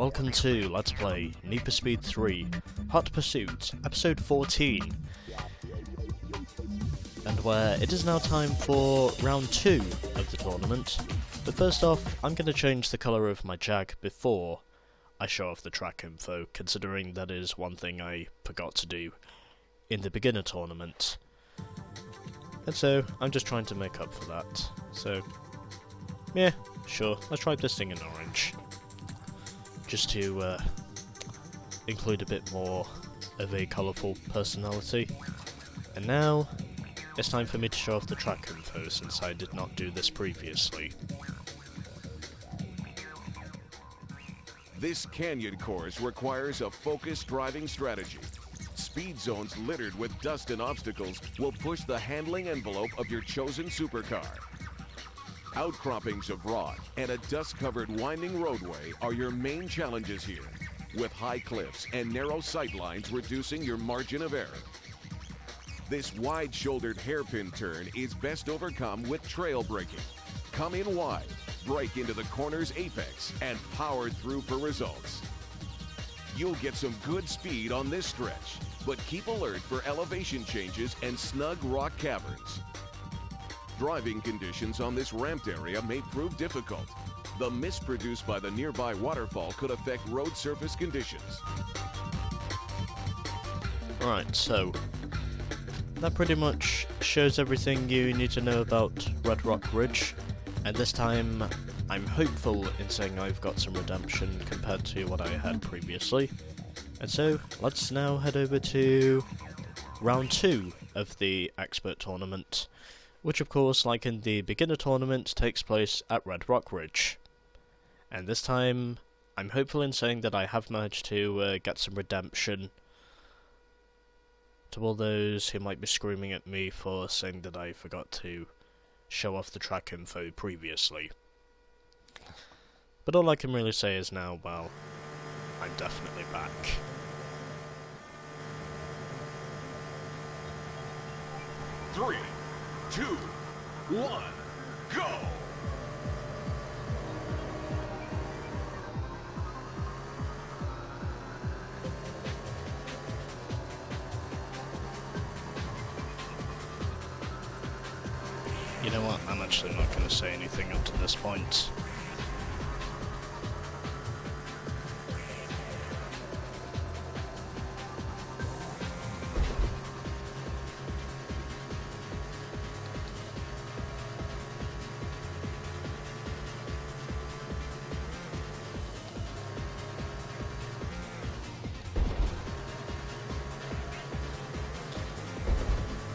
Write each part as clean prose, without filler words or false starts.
welcome to Let's Play Need for Speed 3 Hot Pursuit, episode 14. And where it is now time for round 2 of the tournament. But first off, I'm going to change the colour of my Jag before I show off the track info, considering that is one thing I forgot to do in the beginner tournament. And so, I'm just trying to make up for that. So, yeah, sure, let's try this thing in orange. Just to include a bit more of a colourful personality. And now, it's time for me to show off the track info, since I did not do this previously. This canyon course requires a focused driving strategy. Speed zones littered with dust and obstacles will push the handling envelope of your chosen supercar. Outcroppings of rock and a dust-covered winding roadway are your main challenges here, with high cliffs and narrow sightlines reducing your margin of error. This wide-shouldered hairpin turn is best overcome with trail braking. Come in wide, brake into the corner's apex, and power through for results. You'll get some good speed on this stretch, but keep alert for elevation changes and snug rock caverns. Driving conditions on this ramped area may prove difficult. The mist produced by the nearby waterfall could affect road surface conditions. Right, so that pretty much shows everything you need to know about Redrock Ridge, and this time I'm hopeful in saying I've got some redemption compared to what I had previously. And so, let's now head over to round 2 of the Expert Tournament, which of course, like in the beginner tournament, takes place at Redrock Ridge. And this time, I'm hopeful in saying that I have managed to get some redemption to all those who might be screaming at me for saying that I forgot to show off the track info previously. But all I can really say is now, well, I'm definitely back. Three, 2, 1, go! You know what, I'm actually not going to say anything up to this point.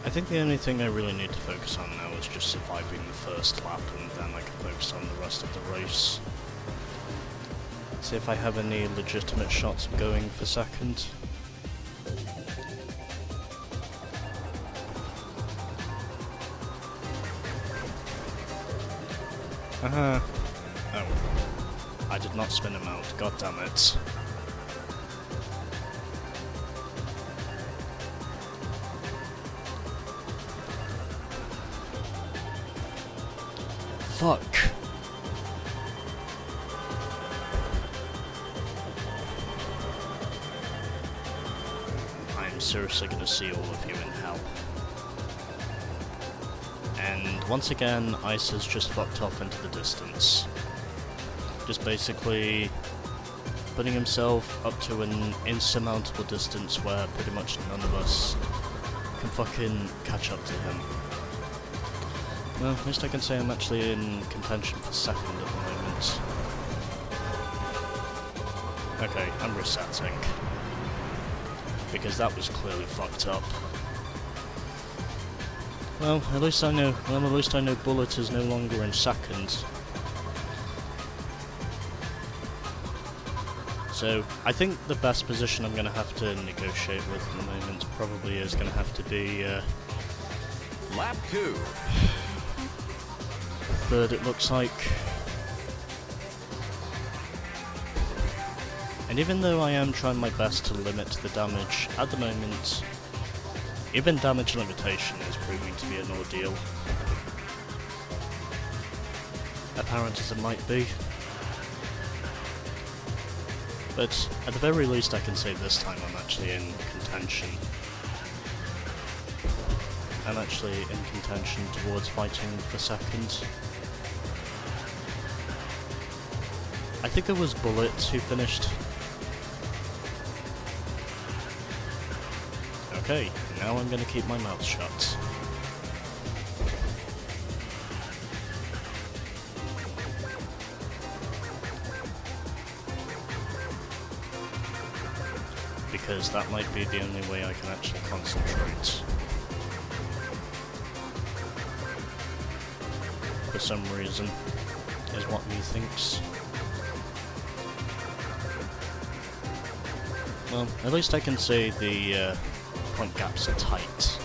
I think the only thing I really need to focus on now is just surviving the first lap, and then I can focus on the rest of the race. See if I have any legitimate shots of going for second. Oh. I did not spin him out, god damn it. Fuck. I'm seriously gonna see all of you in hell. And once again, Ice has just fucked off into the distance. Just basically putting himself up to an insurmountable distance where pretty much none of us can fucking catch up to him. Well, at least I can say I'm actually in contention for second at the moment. Okay, I'm resetting. Because that was clearly fucked up. Well, at least I know Bullet is no longer in second. So, I think the best position I'm going to have to negotiate with at the moment probably is going to have to be Lap 2. Third, it looks like. And even though I am trying my best to limit the damage, at the moment, even damage limitation is proving to be an ordeal. Apparent as it might be. But at the very least I can say this time I'm actually in contention. I'm actually in contention towards fighting for second. I think it was Bullets who finished. Okay, now I'm gonna keep my mouth shut. Because that might be the only way I can actually concentrate. For some reason, is what me thinks. Well, at least I can say the point gaps are tight.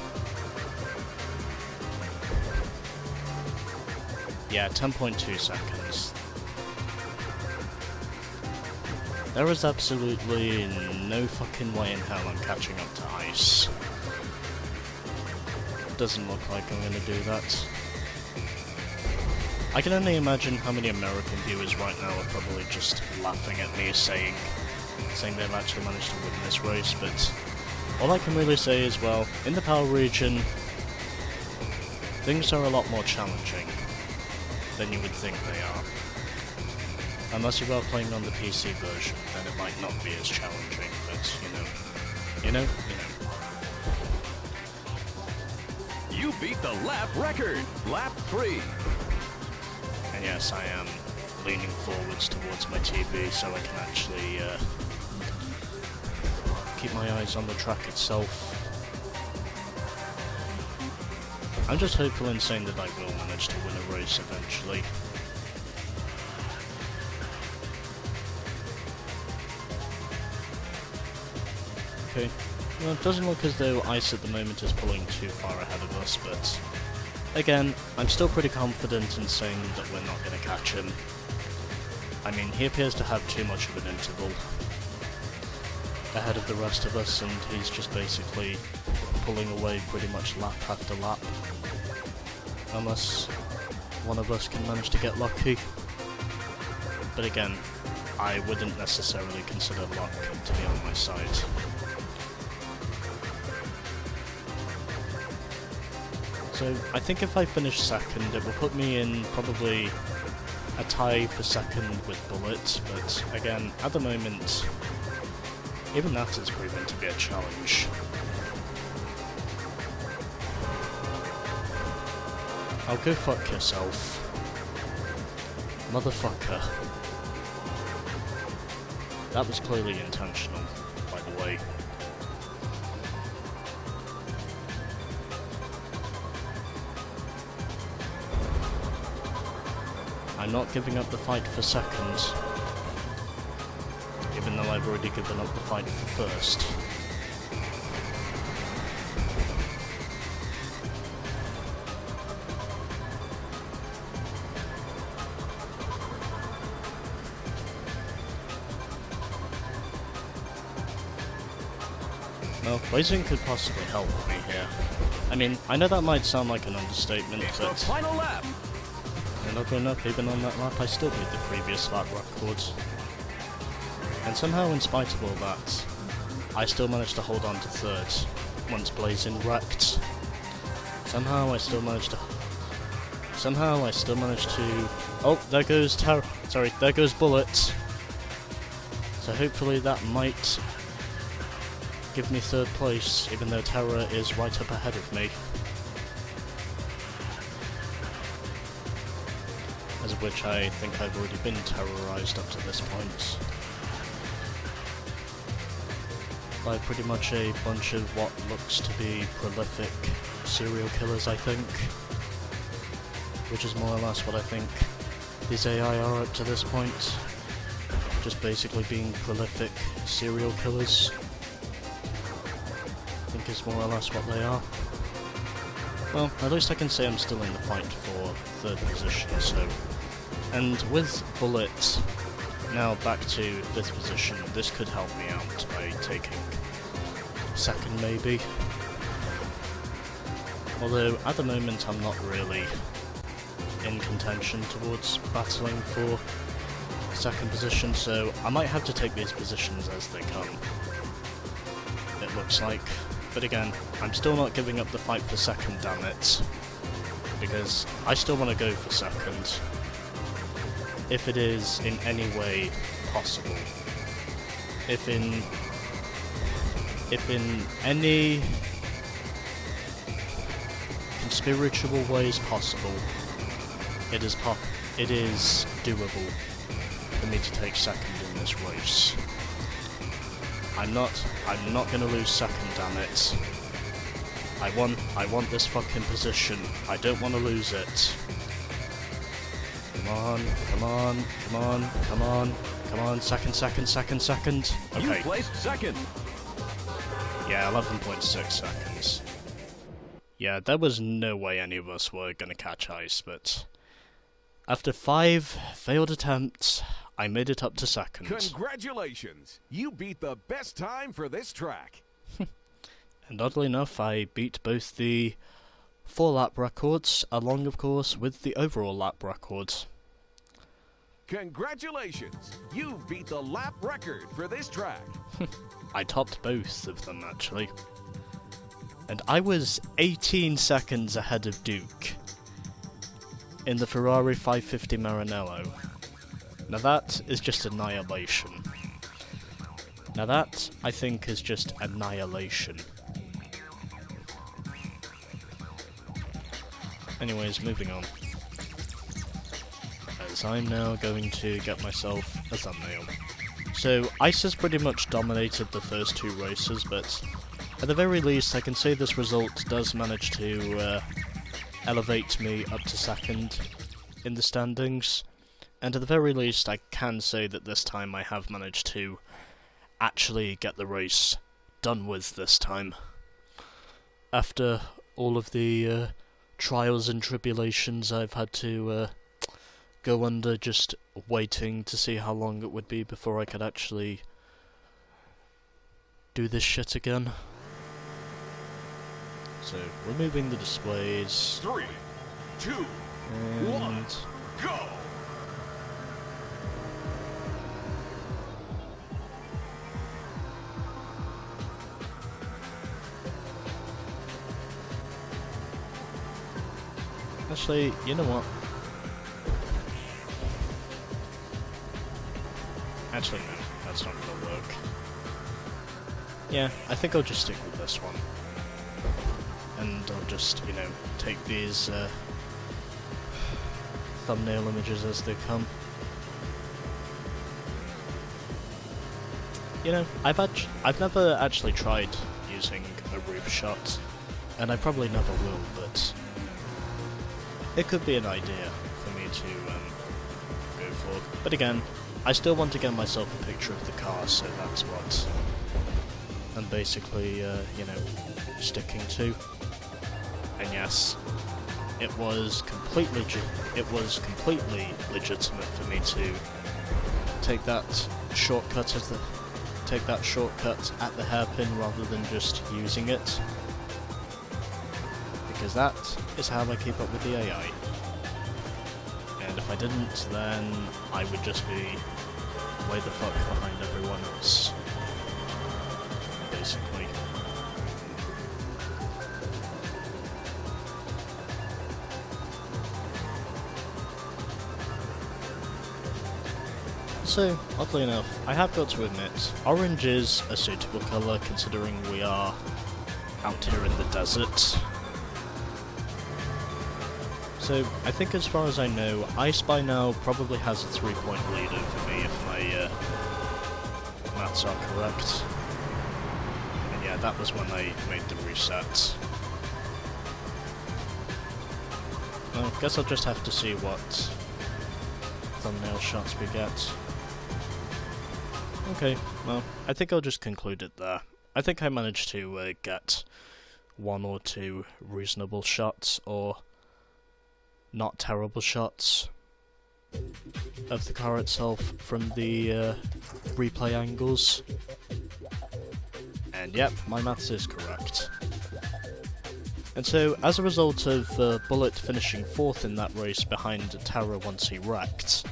Yeah, 10.2 seconds. There is absolutely no fucking way in hell I'm catching up to Ice. Doesn't look like I'm gonna do that. I can only imagine how many American viewers right now are probably just laughing at me saying they've actually managed to win this race, but all I can really say is, well, in the PAL region, things are a lot more challenging than you would think they are. Unless you are playing on the PC version, then it might not be as challenging, but you know. You beat the lap record, lap 3. And yes, I am leaning forwards towards my TV so I can actually keep my eyes on the track itself. I'm just hopeful and saying that I will manage to win a race eventually. Okay, well, it doesn't look as though Ice at the moment is pulling too far ahead of us, but again, I'm still pretty confident in saying that we're not going to catch him. I mean, he appears to have too much of an interval ahead of the rest of us, and he's just basically pulling away pretty much lap after lap. Unless one of us can manage to get lucky. But again, I wouldn't necessarily consider luck to be on my side. So I think if I finish second, it will put me in probably a tie for second with Bullet, but again, at the moment, even that is proven to be a challenge. Oh, go fuck yourself. Motherfucker. That was clearly intentional, by the way. I'm not giving up the fight for second, even though I've already given up the fight for first. Well, racing could possibly help me here. I mean, I know that might sound like an understatement, It's but the final lap. luckily enough, even on that lap, I still beat the previous lap record. And somehow, in spite of all that, I still managed to hold on to third once Blazing wrecked. Somehow I still managed to... Oh, there goes there goes Bullet. So hopefully that might give me third place, even though Terra is right up ahead of me. As of which I think I've already been terrorized up to this point. By pretty much a bunch of what looks to be prolific serial killers, I think. Which is more or less what I think these AI are up to this point. Just basically being prolific serial killers. I think is more or less what they are. Well, at least I can say I'm still in the fight for third position, so... And with Bullet now back to fifth position, this could help me out by taking second maybe. Although at the moment I'm not really in contention towards battling for second position, so I might have to take these positions as they come. It looks like. But again, I'm still not giving up the fight for second, damn it. Because I still want to go for second. If it is in any way possible. If in any conspiritual ways possible, it is doable for me to take second in this race. I'm not gonna lose second, damn it. I want this fucking position. I don't want to lose it. Come on, come on, come on, come on, come on, second. Okay. You placed second. Yeah, 11.6 seconds. Yeah, there was no way any of us were gonna catch ice, but after 5 failed attempts, I made it up to second. Congratulations! You beat the best time for this track. And oddly enough, I beat both the 4-lap records, along of course with the overall lap records. Congratulations! You beat the lap record for this track. I topped both of them actually. And I was 18 seconds ahead of Duke in the Ferrari 550 Maranello. Now that is just annihilation. Now that, I think, is just annihilation. Anyways, moving on. As I'm now going to get myself a thumbnail. So, Ice has pretty much dominated the first 2 races, but at the very least I can say this result does manage to elevate me up to second in the standings. And at the very least I can say that this time I have managed to actually get the race done with this time. After all of the trials and tribulations I've had to go under just waiting to see how long it would be before I could actually do this shit again. So, removing the displays. 3, 2, 1, go! Actually, you know what? Actually, no, that's not gonna work. Yeah, I think I'll just stick with this one. And I'll just, you know, take these thumbnail images as they come. You know, I've never actually tried using a roof shot, and I probably never will, but it could be an idea for me to go for. But again, I still want to get myself a picture of the car, so that's what I'm basically, you know, sticking to. And yes, it was completely legitimate for me to take that shortcut at the hairpin rather than just using it. Because that is how I keep up with the AI. And if I didn't, then I would just be way the fuck behind everyone else. Basically. So, oddly enough, I have got to admit, orange is a suitable colour considering we are out here in the desert. So, I think as far as I know, Ice by now probably has a 3-point lead over me if my maths are correct. And yeah, that was when I made the reset. Well, guess I'll just have to see what thumbnail shots we get. Okay, well, I think I'll just conclude it there. I think I managed to get 1 or 2 reasonable shots, or not terrible shots of the car itself from the replay angles. And yep, my maths is correct. And so, as a result of Bullet finishing 4th in that race behind Tara once he wrecked,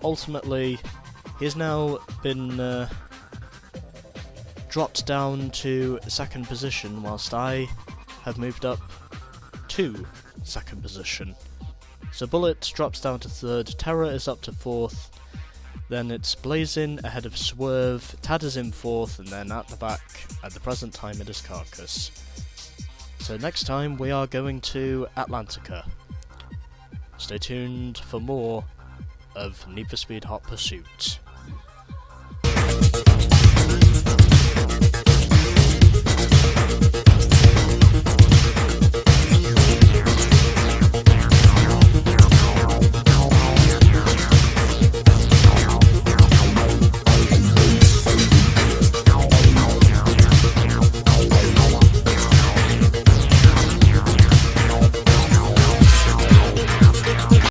ultimately, he has now been dropped down to second position, whilst I have moved up to second position. So Bullet drops down to third, Terror is up to fourth, then it's Blazin ahead of Swerve, Tad is in fourth, and then at the back, at the present time, it is Carcass. So next time we are going to Atlantica. Stay tuned for more of Need for Speed Hot Pursuit.